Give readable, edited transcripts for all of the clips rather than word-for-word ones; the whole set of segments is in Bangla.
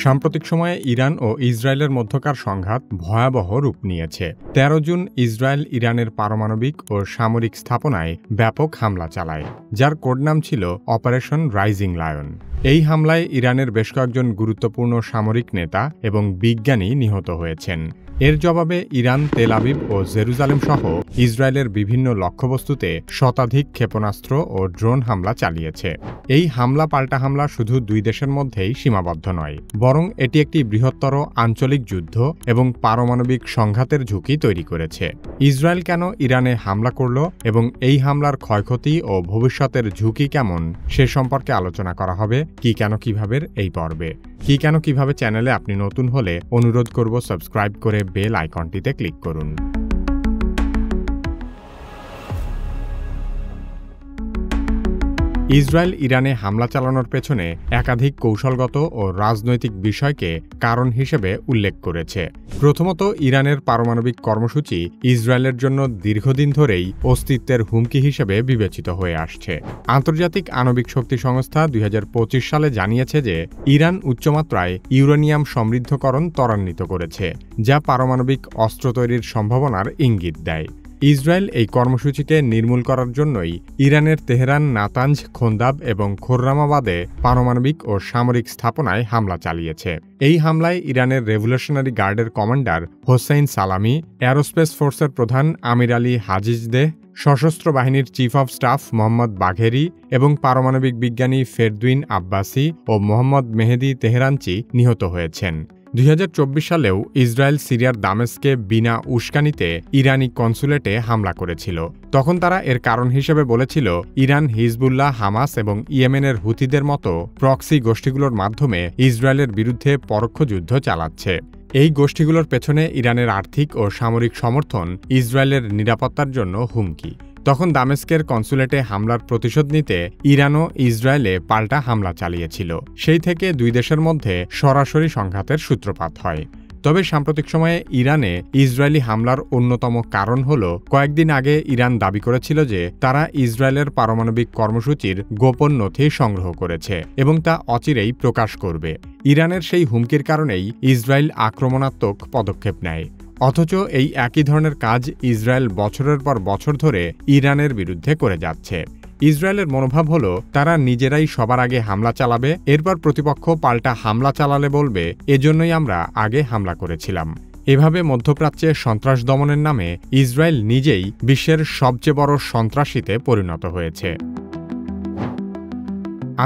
সাম্প্রতিক সময়ে ইরান ও ইসরায়েলের মধ্যকার সংঘাত ভয়াবহ রূপ নিয়েছে। ১৩ জুন ইসরায়েল ইরানের পারমাণবিক ও সামরিক স্থাপনায় ব্যাপক হামলা চালায়, যার কোডনাম ছিল অপারেশন রাইজিং লায়ন। এই হামলায় ইরানের বেশ কয়েকজন গুরুত্বপূর্ণ সামরিক নেতা এবং বিজ্ঞানী নিহত হয়েছেন। এর জবাবে ইরান তেল আবিব ও জেরুজালেম সহ ইসরায়েলের বিভিন্ন লক্ষ্যবস্তুতে শতাধিক ক্ষেপণাস্ত্র ও ড্রোন হামলা চালিয়েছে। এই হামলা পাল্টা হামলা শুধু দুই দেশের মধ্যেই সীমাবদ্ধ নয়, বরং এটি একটি বৃহত্তর আঞ্চলিক যুদ্ধ এবং পারমাণবিক সংঘাতের ঝুঁকি তৈরি করেছে। ইসরায়েল কেন ইরানে হামলা করল এবং এই হামলার ক্ষয়ক্ষতি ও ভবিষ্যতের ঝুঁকি কেমন সে সম্পর্কে আলোচনা করা হবে কি কেন কিভাবে এই পর্বে। কি কেন কিভাবে চ্যানেলে আপনি নতুন হলে অনুরোধ করব সাবস্ক্রাইব করে বেল আইকনটিতে ক্লিক করুন। ইসরায়েল ইরানে হামলা চালানোর পেছনে একাধিক কৌশলগত ও রাজনৈতিক বিষয়কে কারণ হিসেবে উল্লেখ করেছে। প্রথমত, ইরানের পারমাণবিক কর্মসূচি ইসরায়েলের জন্য দীর্ঘদিন ধরেই অস্তিত্বের হুমকি হিসেবে বিবেচিত হয়ে আসছে। আন্তর্জাতিক আণবিক শক্তি সংস্থা ২০২৫ সালে জানিয়েছে যে ইরান উচ্চমাত্রায় ইউরেনিয়াম সমৃদ্ধকরণ ত্বরান্বিত করেছে, যা পারমাণবিক অস্ত্র তৈরির সম্ভাবনার ইঙ্গিত দেয়। ইসরায়েল এই কর্মসূচিকে নির্মূল করার জন্যই ইরানের তেহরান, নাতাঞ্জ, খোন্দাব এবং খোররামাবাদে পারমাণবিক ও সামরিক স্থাপনায় হামলা চালিয়েছে। এই হামলায় ইরানের রেভলিউশনারি গার্ডের কমান্ডার হোসেইন সালামি, এরোস্পেস ফোর্সের প্রধান আমির আলী হাজিজদেহ, সশস্ত্র বাহিনীর চিফ অব স্টাফ মোহাম্মদ বাঘেরি এবং পারমাণবিক বিজ্ঞানী ফেরদুইন আব্বাসি ও মোহাম্মদ মেহেদি তেহরানচি নিহত হয়েছেন। ২০২৪ সালেও ইসরায়েল সিরিয়ার দামেস্কে বিনা উস্কানিতে ইরানি কনসুলেটে হামলা করেছিল। তখন তারা এর কারণ হিসেবে বলেছিল ইরান হিজবুল্লাহ, হামাস এবং ইয়েমেনের হুথিদের মতো প্রক্সি গোষ্ঠীগুলোর মাধ্যমে ইসরায়েলের বিরুদ্ধে পরোক্ষ যুদ্ধ চালাচ্ছে। এই গোষ্ঠীগুলোর পেছনে ইরানের আর্থিক ও সামরিক সমর্থন ইসরায়েলের নিরাপত্তার জন্য হুমকি। তখন দামেস্কের কনসুলেটে হামলার প্রতিশোধ নিতে ইরানও ইসরায়েলে পাল্টা হামলা চালিয়েছিল। সেই থেকে দুই দেশের মধ্যে সরাসরি সংঘাতের সূত্রপাত হয়। তবে সাম্প্রতিক সময়ে ইরানে ইসরায়েলি হামলার অন্যতম কারণ হল কয়েকদিন আগে ইরান দাবি করেছিল যে তারা ইসরায়েলের পারমাণবিক কর্মসূচির গোপন নথি সংগ্রহ করেছে এবং তা অচিরেই প্রকাশ করবে। ইরানের সেই হুমকির কারণেই ইসরায়েল আক্রমণাত্মক পদক্ষেপ নেয়। অথচ এই একই ধরনের কাজ ইসরায়েল বছরের পর বছর ধরে ইরানের বিরুদ্ধে করে যাচ্ছে। ইসরায়েলের মনোভাব হল তারা নিজেরাই সবার আগে হামলা চালাবে, এরপর প্রতিপক্ষ পাল্টা হামলা চালালে বলবে এজন্যই আমরা আগে হামলা করেছিলাম। এভাবে মধ্যপ্রাচ্যে সন্ত্রাস দমনের নামে ইসরায়েল নিজেই বিশ্বের সবচেয়ে বড় সন্ত্রাসীতে পরিণত হয়েছে।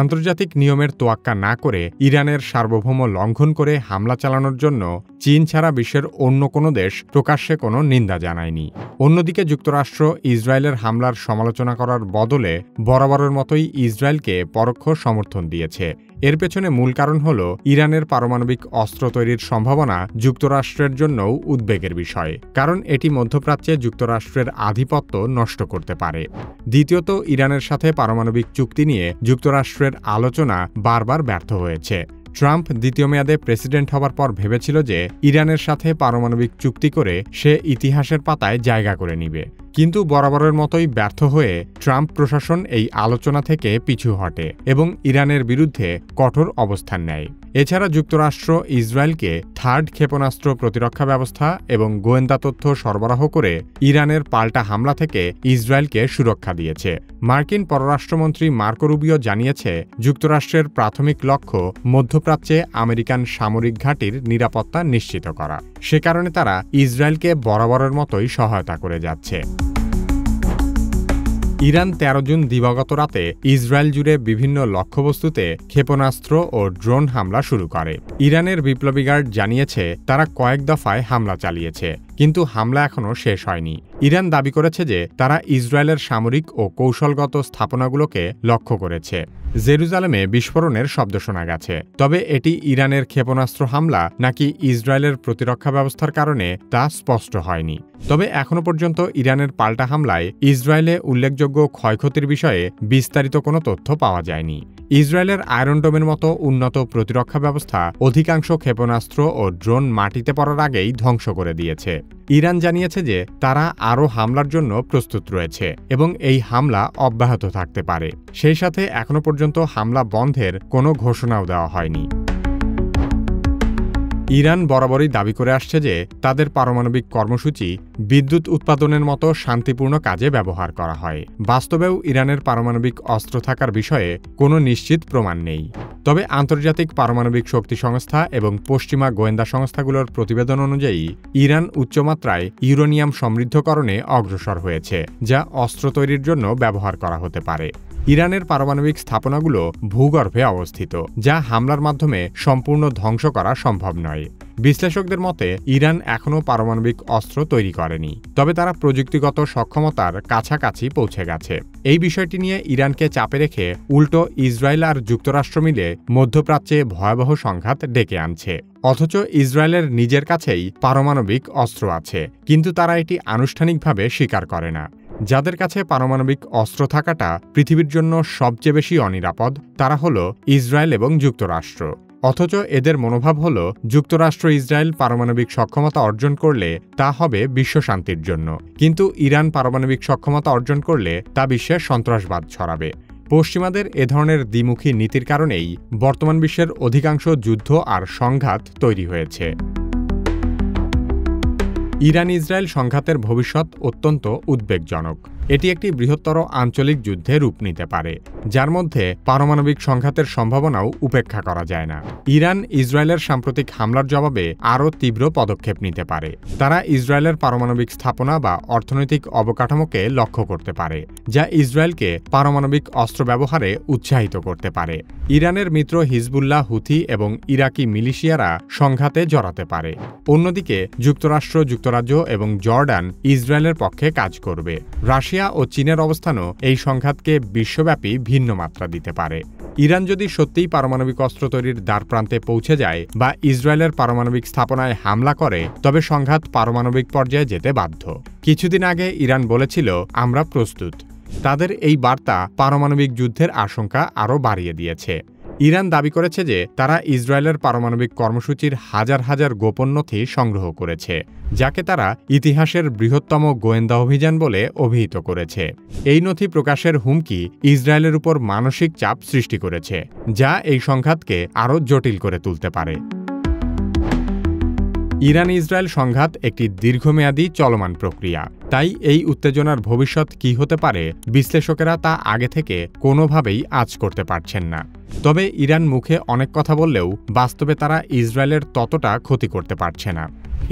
আন্তর্জাতিক নিয়মের তোয়াক্কা না করে ইরানের সার্বভৌম লঙ্ঘন করে হামলা চালানোর জন্য চীন ছাড়া বিশ্বের অন্য কোনো দেশ প্রকাশ্যে কোনো নিন্দা জানায়নি। অন্যদিকে যুক্তরাষ্ট্র ইসরায়েলের হামলার সমালোচনা করার বদলে বরাবরের মতোই ইসরায়েলকে পরোক্ষ সমর্থন দিয়েছে। এর পেছনে মূল কারণ হল ইরানের পারমাণবিক অস্ত্র তৈরির সম্ভাবনা যুক্তরাষ্ট্রের জন্যও উদ্বেগের বিষয়, কারণ এটি মধ্যপ্রাচ্যে যুক্তরাষ্ট্রের আধিপত্য নষ্ট করতে পারে। দ্বিতীয়ত, ইরানের সাথে পারমাণবিক চুক্তি নিয়ে যুক্তরাষ্ট্রের আলোচনা বারবার ব্যর্থ হয়েছে। ট্রাম্প দ্বিতীয় মেয়াদে প্রেসিডেন্ট হবার পর ভেবেছিল যে ইরানের সাথে পারমাণবিক চুক্তি করে সে ইতিহাসের পাতায় জায়গা করে নিবে, কিন্তু বরাবরের মতোই ব্যর্থ হয়ে ট্রাম্প প্রশাসন এই আলোচনা থেকে পিছু হটে এবং ইরানের বিরুদ্ধে কঠোর অবস্থান নেয়। এছাড়া যুক্তরাষ্ট্র ইসরায়েলকে থার্ড ক্ষেপণাস্ত্র প্রতিরক্ষা ব্যবস্থা এবং গোয়েন্দা তথ্য সরবরাহ করে ইরানের পাল্টা হামলা থেকে ইসরায়েলকে সুরক্ষা দিয়েছে। মার্কিন পররাষ্ট্রমন্ত্রী মার্কো রুবিও জানিয়েছে যুক্তরাষ্ট্রের প্রাথমিক লক্ষ্য মধ্যপ্রাচ্যে আমেরিকান সামরিক ঘাঁটির নিরাপত্তা নিশ্চিত করা। সে কারণে তারা ইসরায়েলকে বরাবরের মতোই সহায়তা করে যাচ্ছে। ইরান ১৩ জুন দিবাগত রাতে ইসরায়েল জুড়ে বিভিন্ন লক্ষ্যবস্তুতে ক্ষেপণাস্ত্র ও ড্রোন হামলা শুরু করে। ইরানের বিপ্লবী গার্ড জানিয়েছে তারা কয়েক দফায় হামলা চালিয়েছে, কিন্তু হামলা এখনও শেষ হয়নি। ইরান দাবি করেছে যে তারা ইসরায়েলের সামরিক ও কৌশলগত স্থাপনাগুলোকে লক্ষ্য করেছে। জেরুজালেমে বিস্ফোরণের শব্দ শোনা গেছে, তবে এটি ইরানের ক্ষেপণাস্ত্র হামলা নাকি ইসরায়েলের প্রতিরক্ষা ব্যবস্থার কারণে তা স্পষ্ট হয়নি। তবে এখনও পর্যন্ত ইরানের পাল্টা হামলায় ইসরায়েলে উল্লেখযোগ্য ক্ষয়ক্ষতির বিষয়ে বিস্তারিত কোনো তথ্য পাওয়া যায়নি। ইসরায়েলের আয়রন ডোমের মতো উন্নত প্রতিরক্ষা ব্যবস্থা অধিকাংশ ক্ষেপণাস্ত্র ও ড্রোন মাটিতে পড়ার আগেই ধ্বংস করে দিয়েছে। ইরান জানিয়েছে যে তারা আরও হামলার জন্য প্রস্তুত রয়েছে এবং এই হামলা অব্যাহত থাকতে পারে। সেই সাথে এখনও পর্যন্ত হামলা বন্ধের কোনো ঘোষণাও দেওয়া হয়নি। ইরান বরাবরই দাবি করে আসছে যে তাদের পারমাণবিক কর্মসূচি বিদ্যুৎ উৎপাদনের মতো শান্তিপূর্ণ কাজে ব্যবহার করা হয়। বাস্তবেও ইরানের পারমাণবিক অস্ত্র থাকার বিষয়ে কোনো নিশ্চিত প্রমাণ নেই। তবে আন্তর্জাতিক পারমাণবিক শক্তি সংস্থা এবং পশ্চিমা গোয়েন্দা সংস্থাগুলোর প্রতিবেদন অনুযায়ী ইরান উচ্চমাত্রায় ইউরেনিয়াম সমৃদ্ধকরণে অগ্রসর হয়েছে, যা অস্ত্র তৈরির জন্য ব্যবহার করা হতে পারে। ইরানের পারমাণবিক স্থাপনাগুলো ভূগর্ভে অবস্থিত, যা হামলার মাধ্যমে সম্পূর্ণ ধ্বংস করা সম্ভব নয়। বিশ্লেষকদের মতে ইরান এখনও পারমাণবিক অস্ত্র তৈরি করেনি, তবে তারা প্রযুক্তিগত সক্ষমতার কাছাকাছি পৌঁছে গেছে। এই বিষয়টি নিয়ে ইরানকে চাপে রেখে উল্টো ইসরায়েল আর যুক্তরাষ্ট্র মিলে মধ্যপ্রাচ্যে ভয়াবহ সংঘাত ডেকে আনছে। অথচ ইসরায়েলের নিজের কাছেই পারমাণবিক অস্ত্র আছে, কিন্তু তারা এটি আনুষ্ঠানিকভাবে স্বীকার করে না। যাদের কাছে পারমাণবিক অস্ত্র থাকাটা পৃথিবীর জন্য সবচেয়ে বেশি অনিরাপদ, তারা হল ইসরায়েল এবং যুক্তরাষ্ট্র। অথচ এদের মনোভাব হল যুক্তরাষ্ট্র ইসরায়েল পারমাণবিক সক্ষমতা অর্জন করলে তা হবে বিশ্বশান্তির জন্য, কিন্তু ইরান পারমাণবিক সক্ষমতা অর্জন করলে তা বিশ্বে সন্ত্রাসবাদ ছড়াবে। পশ্চিমাদের এ ধরনের দ্বিমুখী নীতির কারণেই বর্তমান বিশ্বের অধিকাংশ যুদ্ধ আর সংঘাত তৈরি হয়েছে। ইরান ইসরায়েল সংঘাতের ভবিষ্যৎ অত্যন্ত উদ্বেগজনক। এটি একটি বৃহত্তর আঞ্চলিক যুদ্ধে রূপ নিতে পারে, যার মধ্যে পারমাণবিক সংঘাতের সম্ভাবনাও উপেক্ষা করা যায় না। ইরান ইসরায়েলের সাম্প্রতিক হামলার জবাবে আরও তীব্র পদক্ষেপ নিতে পারে। তারা ইসরায়েলের পারমাণবিক স্থাপনা বা অর্থনৈতিক অবকাঠামোকে লক্ষ্য করতে পারে, যা ইসরায়েলকে পারমাণবিক অস্ত্র ব্যবহারে উৎসাহিত করতে পারে। ইরানের মিত্র হিজবুল্লাহ, হুথি এবং ইরাকি মিলিশিয়ারা সংঘাতে জড়াতে পারে। অন্যদিকে যুক্তরাষ্ট্র, যুক্তরাজ্য এবং জর্ডান ইসরায়েলের পক্ষে কাজ করবে। রাশিয়া ও চীনের অবস্থানও এই সংঘাতকে বিশ্বব্যাপী ভিন্ন মাত্রা দিতে পারে। ইরান যদি সত্যিই পারমাণবিক অস্ত্র তৈরির দ্বারপ্রান্তে পৌঁছে যায় বা ইসরায়েলের পারমাণবিক স্থাপনায় হামলা করে, তবে সংঘাত পারমাণবিক পর্যায়ে যেতে বাধ্য। কিছুদিন আগে ইরান বলেছিল, আমরা প্রস্তুত। তাদের এই বার্তা পারমাণবিক যুদ্ধের আশঙ্কা আরও বাড়িয়ে দিয়েছে। ইরান দাবি করেছে যে তারা ইসরায়েলের পারমাণবিক কর্মসূচির হাজার হাজার গোপন নথি সংগ্রহ করেছে, যাকে তারা ইতিহাসের বৃহত্তম গোয়েন্দা অভিযান বলে অভিহিত করেছে। এই নথি প্রকাশের হুমকি ইসরায়েলের উপর মানসিক চাপ সৃষ্টি করেছে, যা এই সংঘাতকে আরও জটিল করে তুলতে পারে। ইরান ইসরায়েল সংঘাত একটি দীর্ঘমেয়াদী চলমান প্রক্রিয়া, তাই এই উত্তেজনার ভবিষ্যৎ কী হতে পারে বিশ্লেষকেরা তা আগে থেকে কোনোভাবেই আঁচ করতে পারছেন না। তবে ইরান মুখে অনেক কথা বললেও বাস্তবে তারা ইসরায়েলের ততটা ক্ষতি করতে পারছে না।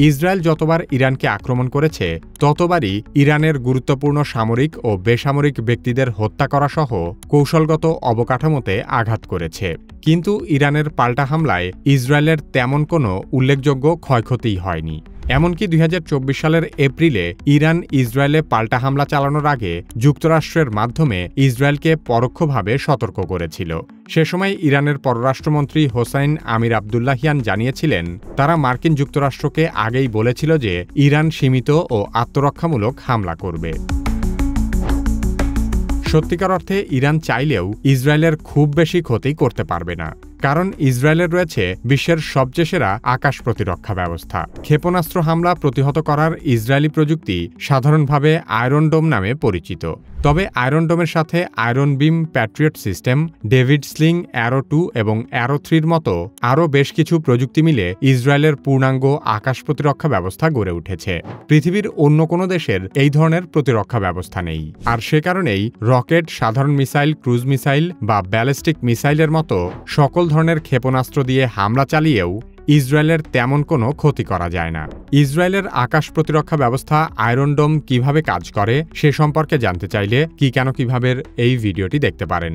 ইসরায়েল যতবার ইরানকে আক্রমণ করেছে, ততবারই ইরানের গুরুত্বপূর্ণ সামরিক ও বেসামরিক ব্যক্তিদের হত্যা করা সহ কৌশলগত অবকাঠামোতে আঘাত করেছে। কিন্তু ইরানের পাল্টা হামলায় ইসরায়েলের তেমন কোনো উল্লেখযোগ্য ক্ষয়ক্ষতি হয়নি। এমনকি 2024 সালের এপ্রিলে ইরান ইসরায়েলে পাল্টা হামলা চালানোর আগে যুক্তরাষ্ট্রের মাধ্যমে ইসরায়েলকে পরোক্ষভাবে সতর্ক করেছিল। সে সময় ইরানের পররাষ্ট্রমন্ত্রী হোসাইন আমির আবদুল্লাহিয়ান জানিয়েছিলেন, তারা মার্কিন যুক্তরাষ্ট্রকে আগেই বলেছিল যে ইরান সীমিত ও আত্মরক্ষামূলক হামলা করবে। সত্যিকার অর্থে ইরান চাইলেও ইসরায়েলের খুব বেশি ক্ষতি করতে পারবে না, কারণ ইসরায়েলের রয়েছে বিশ্বের সবচেয়ে সেরা আকাশ প্রতিরক্ষা ব্যবস্থা। ক্ষেপণাস্ত্র হামলা প্রতিহত করার ইসরায়েলি প্রযুক্তি সাধারণভাবে আয়রন ডোম নামে পরিচিত। তবে আয়রন ডোমের সাথে iron beam, patriot system, David sling, arrow 2 এবং অ্যারো 3-র মতো আরও বেশ কিছু প্রযুক্তি মিলে ইসরায়েলের পূর্ণাঙ্গ আকাশ প্রতিরক্ষা ব্যবস্থা গড়ে উঠেছে। পৃথিবীর অন্য কোনো দেশের এই ধরনের প্রতিরক্ষা ব্যবস্থা নেই, আর সে কারণেই রকেট, সাধারণ মিসাইল, ক্রুজ মিসাইল বা ব্যালিস্টিক মিসাইলের মতো সকল ধরনের ক্ষেপণাস্ত্র দিয়ে হামলা চালিয়েও ইসরায়েলের তেমন কোনো ক্ষতি করা যায় না। ইসরায়েলের আকাশ প্রতিরক্ষা ব্যবস্থা আয়রন ডোম কিভাবে কাজ করে সে সম্পর্কে জানতে চাইলে কিভাবে এই ভিডিওটি দেখতে পারেন।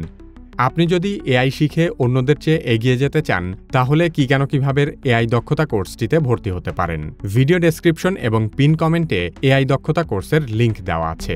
আপনি যদি এআই শিখে অন্যদের চেয়ে এগিয়ে যেতে চান, তাহলে কিভাবে এআই দক্ষতা কোর্সটিতে ভর্তি হতে পারেন। ভিডিও ডেসক্রিপশন এবং পিন কমেন্টে এআই দক্ষতা কোর্সের লিংক দেওয়া আছে।